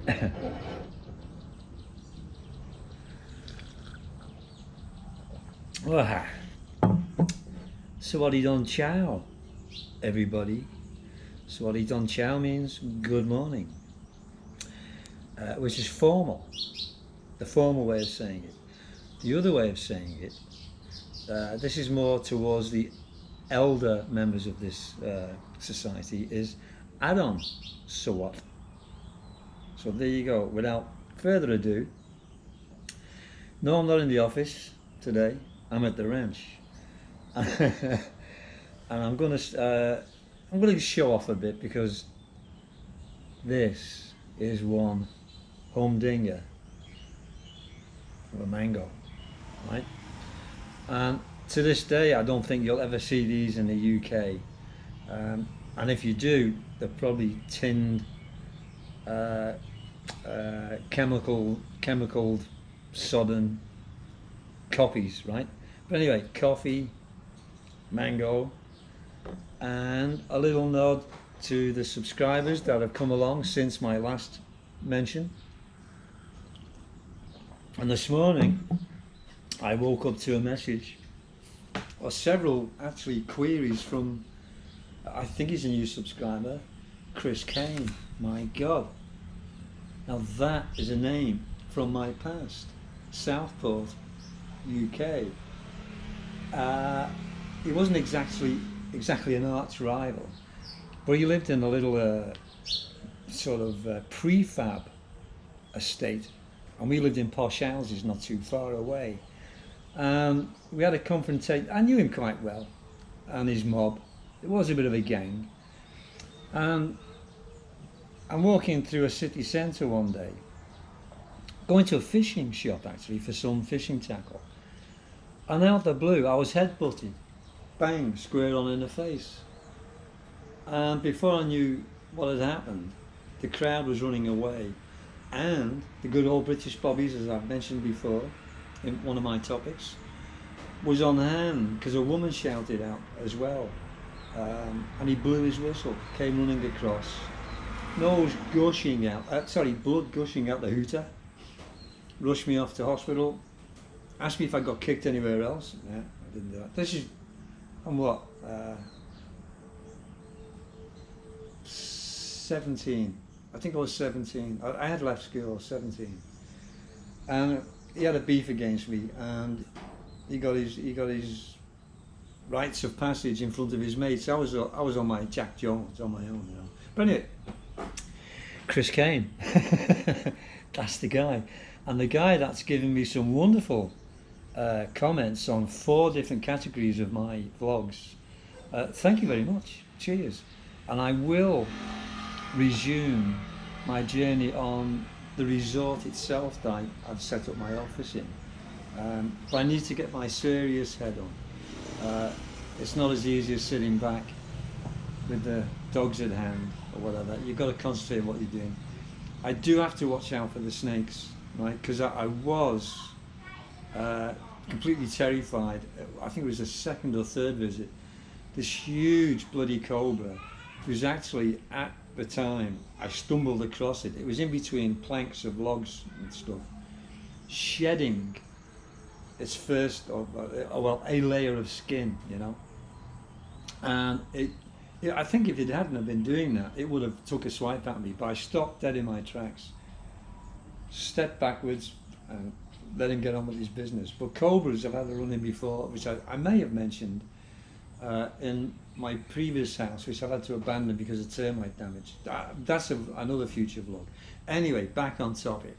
Ah, Sawadee Don Chow, everybody. Sawadee Don Chow means good morning, which is formal, the formal way of saying it. The other way of saying it, this is more towards the elder members of this society, is Adon Sawat. So there you go. Without further ado, no, I'm not in the office today. I'm at the ranch, and I'm gonna show off a bit because this is one humdinger of a mango, right? And to this day, I don't think you'll ever see these in the UK. And if you do, they're probably tinned, chemical sodden copies, right? But anyway, coffee, mango, and a little nod to the subscribers that have come along since my last mention. And this morning, I woke up to a message, or several actually queries from, I think he's a new subscriber, Chris Kane. My God. Now that is a name from my past, Southport, UK. He wasn't exactly an arch rival, but he lived in a little sort of prefab estate, and we lived in posh houses not too far away. We had a confrontation. I knew him quite well, and his mob. It was a bit of a gang. I'm walking through a city centre one day, going to a fishing shop actually for some fishing tackle, and out of the blue I was headbutted, bang, square on in the face. And before I knew what had happened, the crowd was running away, and the good old British bobbies, as I've mentioned before in one of my topics, was on hand because a woman shouted out as well, and he blew his whistle, came running across, nose gushing out, blood gushing out the hooter, rushed me off to hospital, asked me if I got kicked anywhere else. Yeah, I didn't do that. This is, I'm what, 17. I think I was 17. I had left school, I was 17. And he had a beef against me, and he got his rites of passage in front of his mates. I was on my Jack Jones, on my own, you know. But anyway, Chris Kane, that's the guy. And the guy that's given me some wonderful comments on 4 different categories of my vlogs. Thank you very much. Cheers. And I will resume my journey on the resort itself that I've set up my office in. But I need to get my serious head on. It's not as easy as sitting back with the dogs at hand or whatever. You've got to concentrate on what you're doing. I do have to watch out for the snakes, right? Because I was completely terrified. I think it was the 2nd or 3rd visit. This huge bloody cobra was actually, at the time I stumbled across it, it was in between planks of logs and stuff, shedding its first, a layer of skin, you know. And I think if it hadn't have been doing that, it would have took a swipe at me, but I stopped dead in my tracks, stepped backwards, and let him get on with his business. But cobras I've had a run in before, which I may have mentioned in my previous house, which I've had to abandon because of termite damage. That's another future vlog. Anyway, back on topic.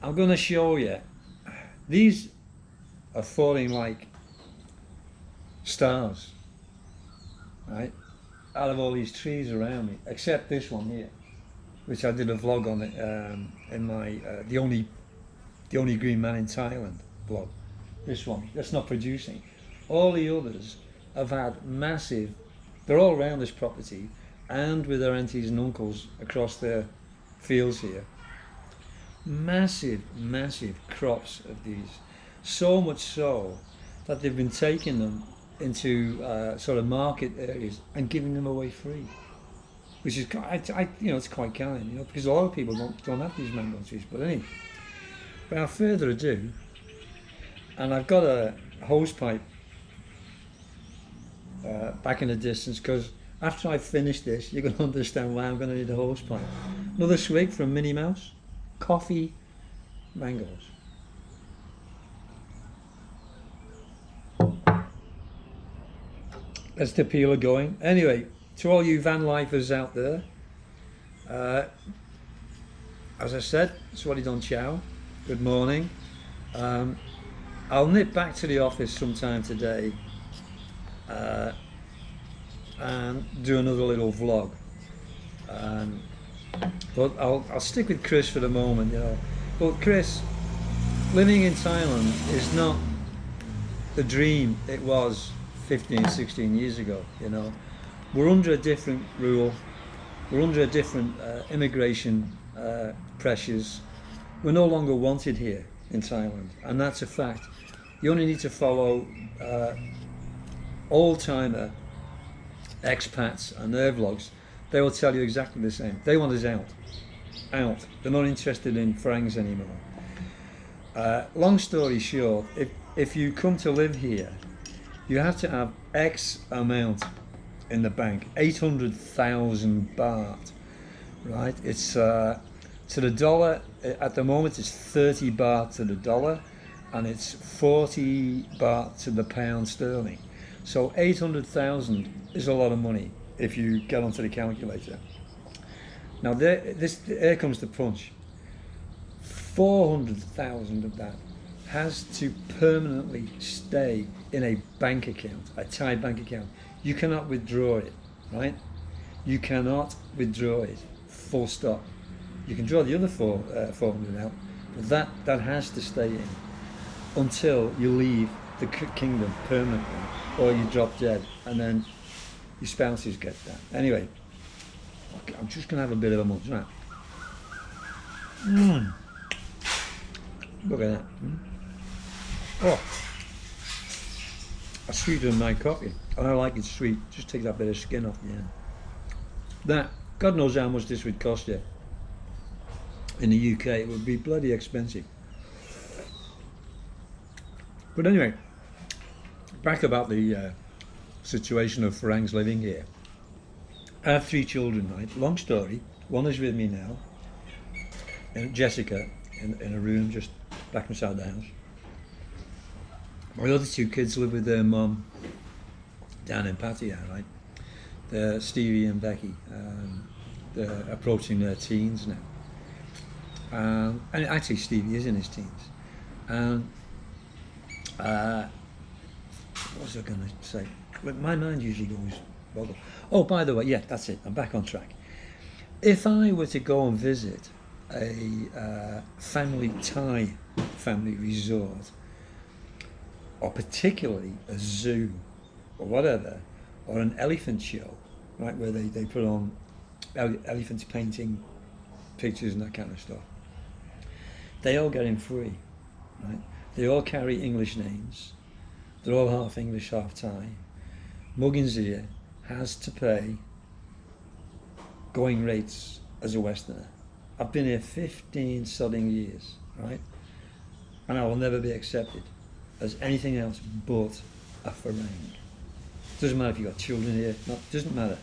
I'm going to show you. These are falling like stars, right, out of all these trees around me, except this one here, which I did a vlog on it in my the only green man in Thailand vlog. This one, that's not producing. All the others have had massive, they're all around this property and with their aunties and uncles across their fields here. Massive crops of these, so much so that they've been taking them into sort of market areas and giving them away free. which is it's quite kind, because a lot of people don't have these mango trees. But anyway, without further ado, and I've got a hose pipe back in the distance, because after I finish this, you're going to understand why I'm going to need a hose pipe. Another swig from Minnie Mouse, coffee, mangoes. That's the peeler going. Anyway, to all you van lifers out there, as I said, Swati Don Chow, good morning. I'll nip back to the office sometime today and do another little vlog. But I'll stick with Chris for the moment, But Chris, living in Thailand is not the dream it was 15, 16 years ago, We're under a different rule, we're under a different immigration pressures. We're no longer wanted here in Thailand, and that's a fact. You only need to follow old-timer expats and their vlogs. They will tell you exactly the same. They want us out. They're not interested in Farangs anymore. Long story short, if you come to live here, you have to have X amount in the bank, 800,000 baht, right? It's to the dollar, at the moment it's 30 baht to the dollar, and it's 40 baht to the pound sterling. So 800,000 is a lot of money if you get onto the calculator. Now here comes the punch. 400,000 of that has to permanently stay in a bank account, a Thai bank account. You cannot withdraw it, right? You cannot withdraw it, full stop. You can draw the other 400 out, but that has to stay in until you leave the kingdom permanently, or you drop dead, and then your spouses get that. Anyway, I'm just going to have a bit of a munch now. Look at that. Oh, I sweetened my coffee, and I like it sweet. Just take that bit of skin off the end. That, God knows how much this would cost you. In the UK, it would be bloody expensive. But anyway, back about the situation of Farangs living here. I have 3 children, right? Long story. One is with me now, and Jessica, in a room just back inside the house. My other 2 kids live with their mum down in Pattaya, right? They're Stevie and Becky. They're approaching their teens now. And actually Stevie is in his teens. And what was I going to say? My mind usually goes boggle. Oh, by the way, yeah, that's it. I'm back on track. If I were to go and visit a Thai family resort, or particularly a zoo, or whatever, or an elephant show, right, where they put on elephants painting pictures and that kind of stuff, they all get in free, right? They all carry English names. They're all half English, half Thai. Muggins here has to pay going rates as a Westerner. I've been here 15 sodding years, right? And I will never be accepted as anything else but a Farang. Doesn't matter if you've got children here, doesn't matter.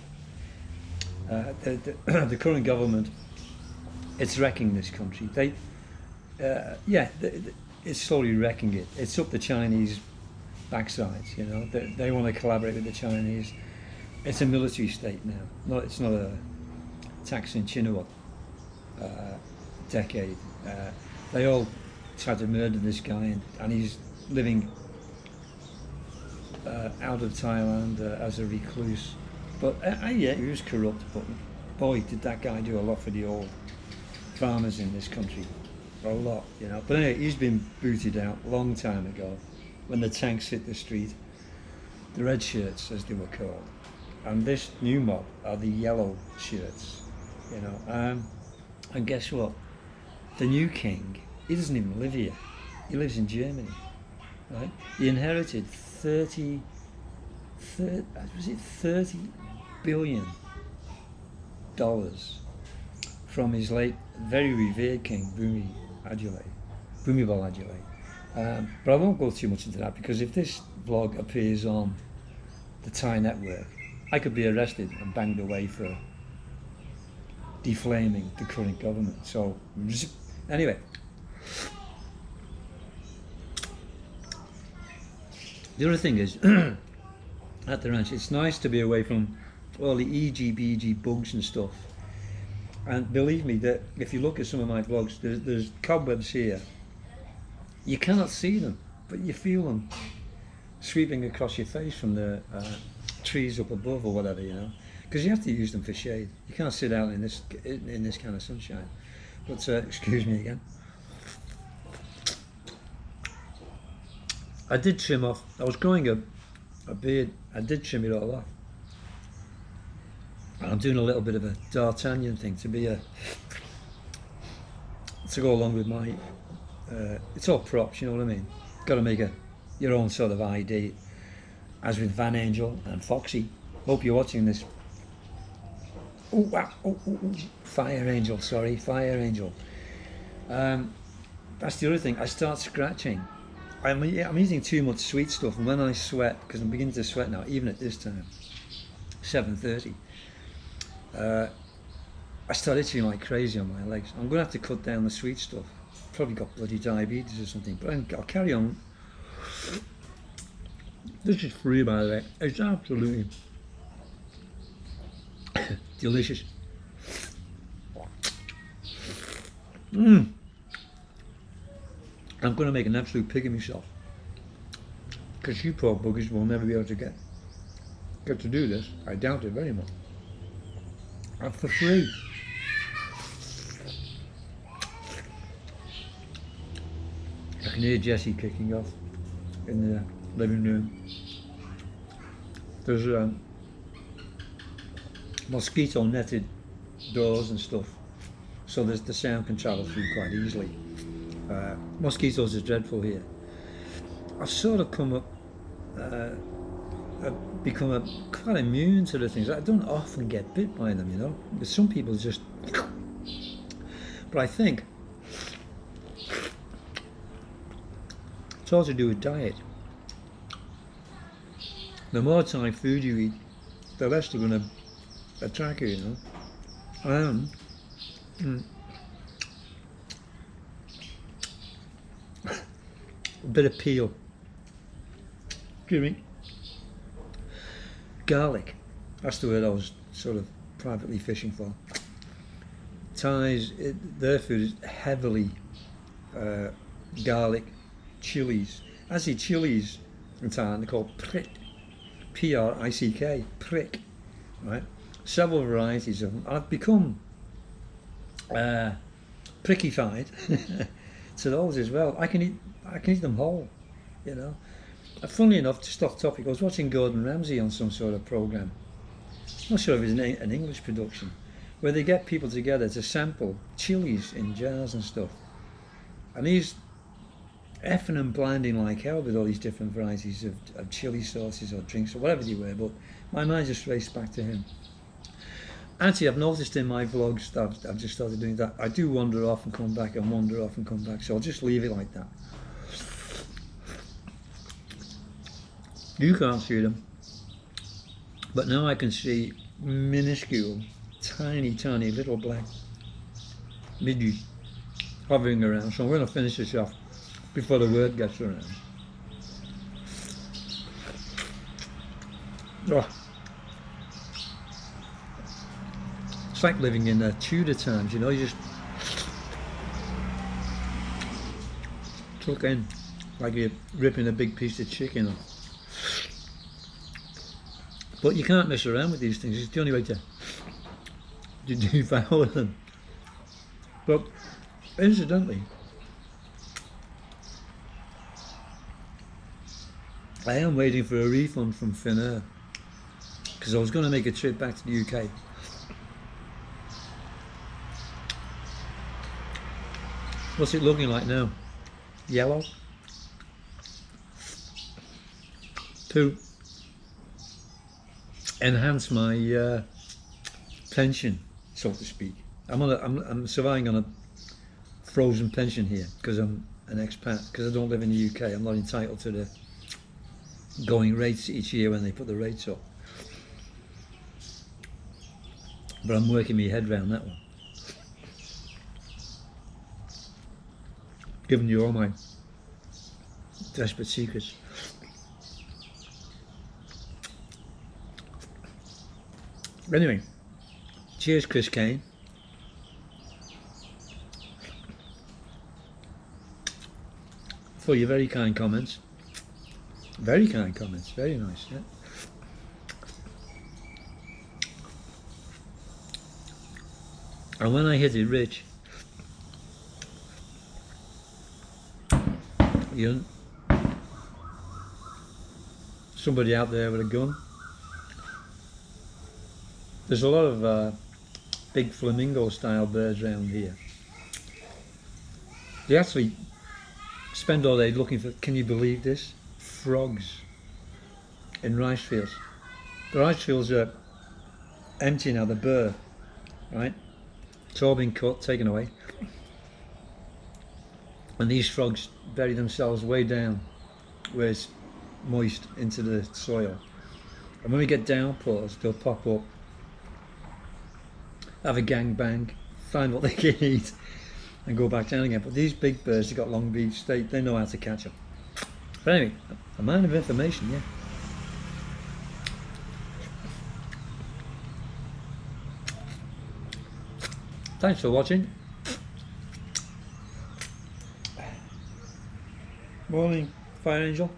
The current government, it's wrecking this country. It's slowly wrecking it. It's up the Chinese backsides, They want to collaborate with the Chinese. It's a military state now. It's not a Thaksin Chinawat decade. They all tried to murder this guy, and he's living out of Thailand as a recluse. But yeah, he was corrupt, but boy, did that guy do a lot for the old farmers in this country. A lot, But anyway, he's been booted out a long time ago when the tanks hit the street. The red shirts, as they were called. And this new mob are the yellow shirts, And guess what? The new king, he doesn't even live here. He lives in Germany, right? He inherited 30 billion from his late, very revered king, Bhumibol Adulyadej. But I won't go too much into that, because if this vlog appears on the Thai network, I could be arrested and banged away for defaming the current government. So, anyway. The other thing is, at the ranch, it's nice to be away from all the EGBG bugs and stuff. And believe me, that if you look at some of my vlogs, there's cobwebs here. You cannot see them, but you feel them sweeping across your face from the trees up above or whatever, you know. Because you have to use them for shade. You can't sit out in this kind of sunshine. But excuse me again. I did trim off. I was growing a beard. I did trim it all off. And I'm doing a little bit of a D'Artagnan thing to go along with my. It's all props, you know what I mean. Got to make your own sort of ID, as with Van Angel and Foxy. Hope you're watching this. Oh wow! Oh, Fire Angel, sorry, Fire Angel. That's the other thing. I start scratching. I'm eating too much sweet stuff, and when I sweat, because I'm beginning to sweat now, even at this time, 7:30, I start itching like crazy on my legs. I'm going to have to cut down the sweet stuff. Probably got bloody diabetes or something, but I'll carry on. This is free, by the way. It's absolutely delicious. I'm going to make an absolute pig of myself, because you poor buggers will never be able to get to do this. I doubt it very much. And for free. I can hear Jessie kicking off in the living room. There's mosquito netted doors and stuff, so the sound can travel through quite easily. Mosquitoes are dreadful here. I've sort of become quite immune to the things. I don't often get bit by them, you know. But some people just. But I think it's all to do with diet. The more Thai food you eat, the less they're going to attack you, you know. A bit of peel. Excuse me. Garlic. That's the word I was sort of privately fishing for. Thais, their food is heavily garlic, chilies. Actually, chilies in Thailand they're called prick, P-R-I-C-K, prick, right? Several varieties of them. I've become prickified to those as well. I can eat them whole, you know. Funnily enough, just off topic, I was watching Gordon Ramsay on some sort of programme. I'm not sure if it's an English production, where they get people together to sample chilies in jars and stuff. And he's effing and blinding like hell with all these different varieties of chili sauces or drinks or whatever they were, but my mind just raced back to him. Actually, I've noticed in my vlogs that I've just started doing that. I do wander off and come back and wander off and come back, so I'll just leave it like that. You can't see them, but now I can see minuscule, tiny little black midges hovering around. So I'm going to finish this off before the word gets around. Oh. It's like living in the Tudor times, you know, you just tuck in like you're ripping a big piece of chicken off. But you can't mess around with these things. It's the only way to devour them. But incidentally, I am waiting for a refund from Finnair, because I was going to make a trip back to the UK. What's it looking like now? Yellow? To enhance my pension. so to speak. I'm surviving on a frozen pension here because I'm an expat, because I don't live in the UK. I'm not entitled to the going rates each year when they put the rates up. But I'm working my head around that one. Giving you all my desperate secrets. Anyway, cheers, Chris Kane. For your very kind comments. Very kind comments, very nice, yeah. And when I hit it rich, you know, somebody out there with a gun. There's a lot of big flamingo style birds around here. They actually spend all day looking for, can you believe this? Frogs in rice fields. The rice fields are empty now, they're bare, right? It's all been cut, taken away. And these frogs bury themselves way down where it's moist into the soil. And when we get downpours, they'll pop up, have a gangbang, find what they can eat, and go back down again. But these big birds, they've got long beaks, they know how to catch them. But anyway, a man of information, yeah. Thanks for watching. Morning, Fire Angel.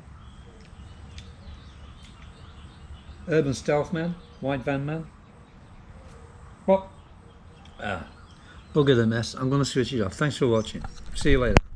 Urban Stealth Man, White Van Man. What? Bugger the mess. I'm going to switch it off. Thanks for watching. See you later.